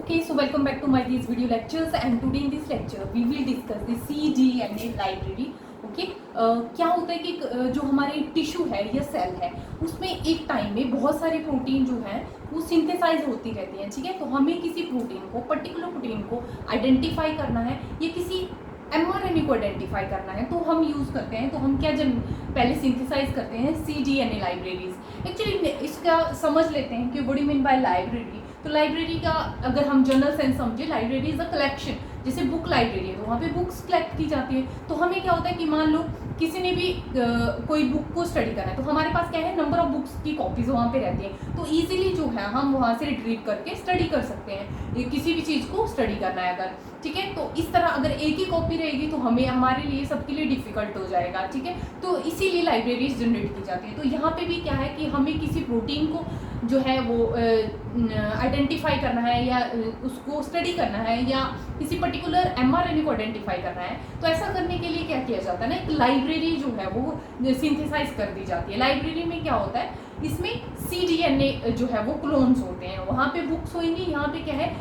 Okay, so welcome back to my these video lectures, and today in this lecture we will discuss the cDNA library. Okay, क्या होता है कि जो हमारे tissue है या सेल है उसमें एक टाइम में बहुत सारे प्रोटीन जो हैं वो सिंथेसाइज होती रहती हैं. ठीक है, तो हमें किसी प्रोटीन को पर्टिकुलर प्रोटीन को आइडेंटिफाई करना है या किसी mRNA को आइडेंटिफाई करना है तो हम यूज़ करते हैं. तो हम क्या जब पहले सिंथेसाइज करते हैं cDNA लाइब्रेरीज. एक्चुअली इसका समझ लेते हैं कि what do mean by library. तो लाइब्रेरी का अगर हम जनरल सेंस समझे, लाइब्रेरी इज अ कलेक्शन. जैसे बुक लाइब्रेरी है तो वहाँ पे बुक्स कलेक्ट की जाती है. तो हमें क्या होता है कि मान लो किसी ने भी कोई बुक को स्टडी करना है तो हमारे पास क्या है, नंबर ऑफ बुक्स की कॉपीज वहाँ पे रहती हैं. तो इजीली जो है हम वहाँ से रिट्रीव करके स्टडी कर सकते हैं किसी भी चीज़ को स्टडी करना है अगर. ठीक है, तो इस तरह अगर एक ही कॉपी रहेगी तो हमें हमारे लिए सबके लिए डिफिकल्ट हो जाएगा. ठीक है, तो इसीलिए लाइब्रेरीज जनरेट की जाती है. तो यहाँ पे भी क्या है कि हमें किसी प्रोटीन को जो है वो आइडेंटिफाई करना है या उसको स्टडी करना है या किसी पर्टिकुलर mRNA को आइडेंटिफाई करना है. तो ऐसा करने के लिए क्या किया जाता है ना, एक लाइब्रेरी जो है वो सिंथेसाइज कर दी जाती है. लाइब्रेरी में क्या होता है, इसमें cDNA जो है वो क्लोन्स होते हैं. वहाँ पे बुक्स होंगी, यहाँ पे क्या है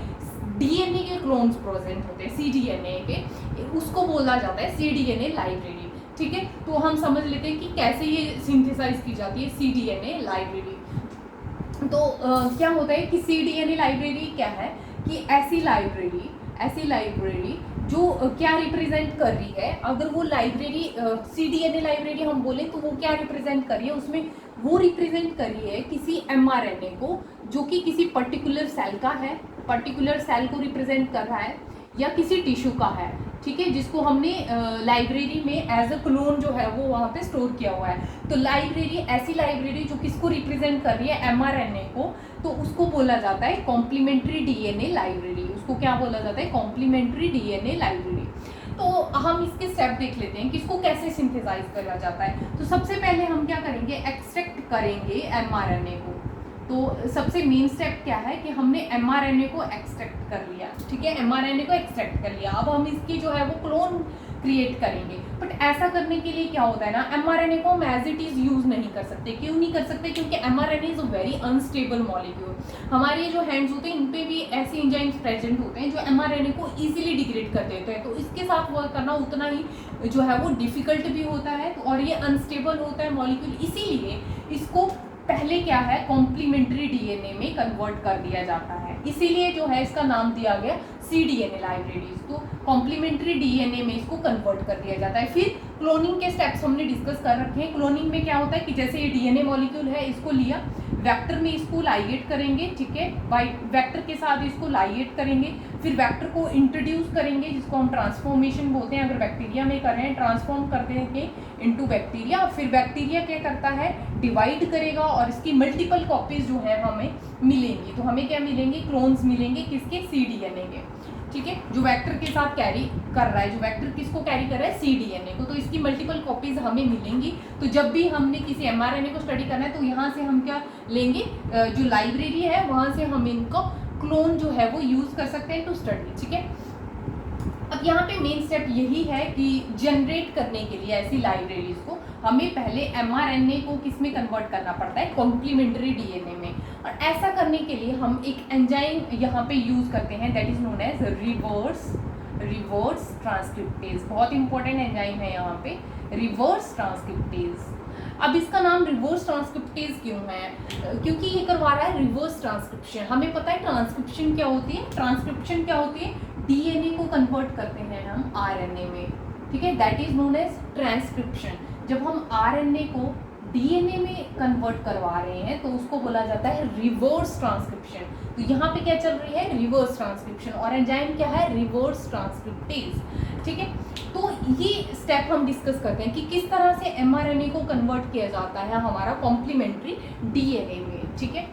DNA के क्लोन्स प्रेजेंट होते हैं cDNA के. उसको बोला जाता है cDNA लाइब्रेरी. ठीक है, तो हम समझ लेते हैं कि कैसे ये सिंथेसाइज की जाती है cDNA लाइब्रेरी. तो क्या होता है कि cDNA लाइब्रेरी क्या है कि ऐसी लाइब्रेरी जो क्या रिप्रेजेंट कर रही है. अगर वो लाइब्रेरी cDNA लाइब्रेरी हम बोले तो वो क्या रिप्रेजेंट कर रही है, उसमें वो रिप्रेजेंट कर रही है किसी mRNA को जो कि किसी पर्टिकुलर सेल का है, पर्टिकुलर सेल को रिप्रेजेंट कर रहा है या किसी टिश्यू का है. ठीक है, जिसको हमने लाइब्रेरी में एज अ क्लोन जो है वो वहाँ पे स्टोर किया हुआ है. तो लाइब्रेरी, ऐसी लाइब्रेरी जो किसको रिप्रेजेंट कर रही है, mRNA को, तो उसको बोला जाता है कॉम्प्लीमेंट्री DNA लाइब्रेरी. उसको क्या बोला जाता है, कॉम्प्लीमेंट्री DNA लाइब्रेरी. तो हम इसके स्टेप देख लेते हैं कि इसको कैसे सिंथेसाइज करा जाता है. तो सबसे पहले हम क्या करेंगे, एक्सट्रैक्ट करेंगे mRNA को. तो सबसे मेन स्टेप क्या है कि हमने mRNA को एक्सट्रैक्ट कर लिया. ठीक है, mRNA को एक्सट्रैक्ट कर लिया. अब हम इसकी जो है वो क्लोन क्रिएट करेंगे. बट ऐसा करने के लिए क्या होता है ना, mRNA को हम एज इट इज़ यूज़ नहीं कर सकते. क्यों नहीं कर सकते, क्योंकि mRNA is a very unstable molecule. हमारे जो हैंड्स होते हैं इन पे भी ऐसे एंजाइम्स प्रेजेंट होते हैं जो mRNA को इजीली डिग्रेड कर देते हैं. तो इसके साथ वर्क करना उतना ही जो है वो डिफ़िकल्ट भी होता है और ये अनस्टेबल होता है मॉलिक्यूल. इसीलिए इसको पहले क्या है, कॉम्प्लीमेंट्री DNA में कन्वर्ट कर दिया जाता है. इसीलिए जो है इसका नाम दिया गया cDNA लाइब्रेरीज. तो कॉम्प्लीमेंट्री DNA में इसको कन्वर्ट कर दिया जाता है. फिर क्लोनिंग के स्टेप्स हमने डिस्कस कर रखे हैं. क्लोनिंग में क्या होता है कि जैसे ये DNA मॉलिक्यूल है, इसको लिया, वेक्टर में इसको लाइगेट करेंगे. ठीक है, बाई वेक्टर के साथ इसको लाइगेट करेंगे. फिर वेक्टर को इंट्रोड्यूस करेंगे जिसको हम ट्रांसफॉर्मेशन बोलते हैं. अगर बैक्टीरिया में कर रहे हैं, ट्रांसफॉर्म कर देंगे इनटू बैक्टीरिया. फिर बैक्टीरिया क्या करता है, डिवाइड करेगा और इसकी मल्टीपल कॉपीज जो है हमें मिलेंगी. तो हमें क्या मिलेंगे, क्लोन्स मिलेंगे किसके, cDNA के. ठीक है, जो वेक्टर के साथ कैरी कर रहा है, जो वेक्टर किसको कैरी कर रहा है, cDNA को. तो इसकी मल्टीपल कॉपीज हमें मिलेंगी. तो जब भी हमने किसी mRNA को स्टडी करना है तो यहाँ से हम क्या लेंगे, जो लाइब्रेरी है वहाँ से हम इनको क्लोन जो है वो यूज़ कर सकते हैं टू स्टडी. ठीक है, अब यहाँ पे मेन स्टेप यही है कि जनरेट करने के लिए ऐसी लाइब्रेरीज को हमें पहले mRNA को किस में कन्वर्ट करना पड़ता है, कॉम्प्लीमेंट्री DNA में. और ऐसा करने के लिए हम एक एंजाइम यहाँ पे यूज़ करते हैं, that is known as reverse transcriptase. बहुत इंपॉर्टेंट एंजाइम है यहाँ पे, रिवर्स ट्रांसक्रिप्टेज. अब इसका नाम रिवर्स ट्रांसक्रिप्टेज क्यों है, क्योंकि ये करवा रहा है रिवर्स ट्रांसक्रिप्शन. हमें पता है ट्रांसक्रिप्शन क्या होती है, ट्रांसक्रिप्शन क्या होती है, DNA को कन्वर्ट करते हैं हम RNA में. ठीक है, that is known as transcription. जब हम RNA को DNA में कन्वर्ट करवा रहे हैं तो उसको बोला जाता है रिवर्स ट्रांसक्रिप्शन. तो यहाँ पे क्या चल रही है, रिवर्स ट्रांसक्रिप्शन. और एंजाइम क्या है, रिवर्स ट्रांसक्रिप्टेज. ठीक है, तो ये स्टेप हम डिस्कस करते हैं कि किस तरह से mRNA को कन्वर्ट किया जाता है हमारा कॉम्प्लीमेंट्री DNA में. ठीक है,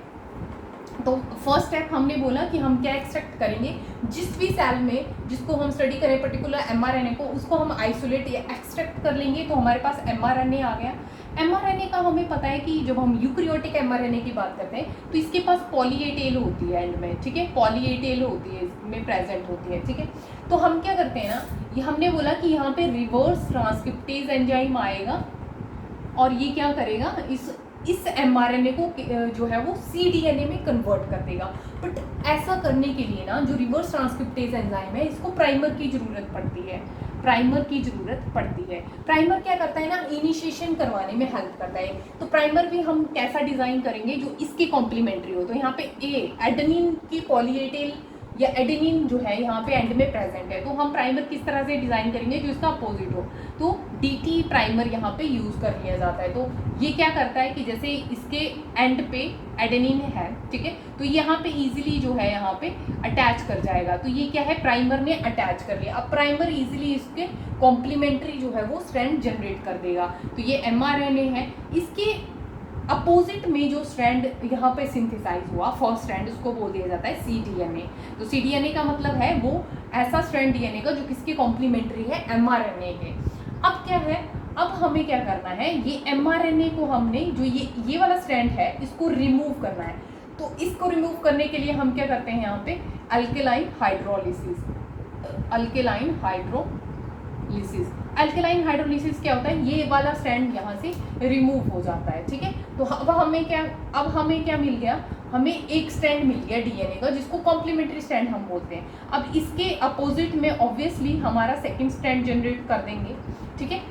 तो फर्स्ट स्टेप हमने बोला कि हम क्या एक्सट्रैक्ट करेंगे, जिस भी सेल में जिसको हम स्टडी करें पर्टिकुलर mRNA को, उसको हम आइसोलेट या एक्सट्रैक्ट कर लेंगे. तो हमारे पास mRNA आ गया. mRNA का हमें पता है कि जब हम यूकैरियोटिक mRNA की बात करते हैं तो इसके पास पॉली ए टेल होती है एंड में. ठीक है, पॉली ए टेल होती है, इसमें प्रेजेंट होती है. ठीक है, तो हम क्या करते हैं ना, ये हमने बोला कि यहाँ पे रिवर्स ट्रांसक्रिप्टेज एंजाइम आएगा और ये क्या करेगा, इस इस mRNA को जो है वो cDNA में कन्वर्ट कर देगा। बट ऐसा करने के लिए ना जो रिवर्स ट्रांसक्रिप्टेज एंजाइम है इसको प्राइमर की ज़रूरत पड़ती है। प्राइमर क्या करता है ना, इनिशिएशन करवाने में हेल्प करता है। तो प्राइमर भी हम कैसा डिज़ाइन करेंगे जो इसके कॉम्प्लीमेंट्री हो। तो यहाँ पे एडेनिन की पॉलीएटेल या एडेनिन जो है यहाँ पे एंड में प्रेजेंट है, तो हम प्राइमर किस तरह से डिज़ाइन करेंगे जो इसका अपोजिट हो। तो DT प्राइमर यहाँ पे यूज़ कर लिया जाता है। तो ये क्या करता है कि जैसे इसके एंड पे एडेनिन है, ठीक है, तो यहाँ पे इजीली जो है यहाँ पे अटैच कर जाएगा। तो ये क्या है, प्राइमर ने अटैच कर लिया। अब प्राइमर इजीली इसके कॉम्प्लीमेंट्री जो है वो स्ट्रैंड जनरेट कर देगा। तो ये mRNA है, इसके अपोजिट में जो स्ट्रैंड यहाँ पे सिंथेसाइज हुआ फर्स्ट स्ट्रैंड, उसको बोल दिया जाता है cDNA। तो cDNA का मतलब है वो ऐसा स्ट्रैंड DNA का जो किसके कॉम्प्लीमेंट्री है, mRNA के। अब क्या है, अब हमें क्या करना है, ये mRNA को हमने जो ये वाला स्ट्रैंड है इसको रिमूव करना है। तो इसको रिमूव करने के लिए हम क्या करते हैं, यहाँ पे अल्केलाइन हाइड्रोलिसिस क्या होता है, ये वाला स्ट्रैंड यहाँ से रिमूव हो जाता है, ठीक है। तो अब हमें क्या मिल गया, हमें एक स्ट्रैंड मिल गया DNA का जिसको कॉम्प्लीमेंट्री स्ट्रैंड हम बोलते हैं। अब इसके अपोजिट में ऑब्वियसली हमारा सेकंड स्ट्रैंड जनरेट कर देंगे, ठीक है,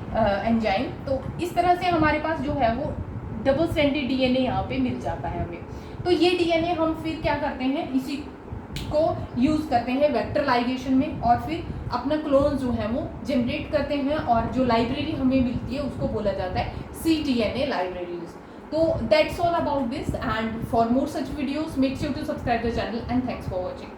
एंजाइम। तो इस तरह से हमारे पास जो है वो डबल स्ट्रैंडेड DNA यहाँ पे मिल जाता है हमें। तो ये DNA हम फिर क्या करते हैं, इसी को यूज़ करते हैं वेक्टर लाइगेशन में, और फिर अपना क्लोन जो है वो जनरेट करते हैं, और जो लाइब्रेरी हमें मिलती है उसको बोला जाता है cDNA लाइब्रेरीज। तो that's all about this, and for more such videos make sure to subscribe the channel, and thanks for watching.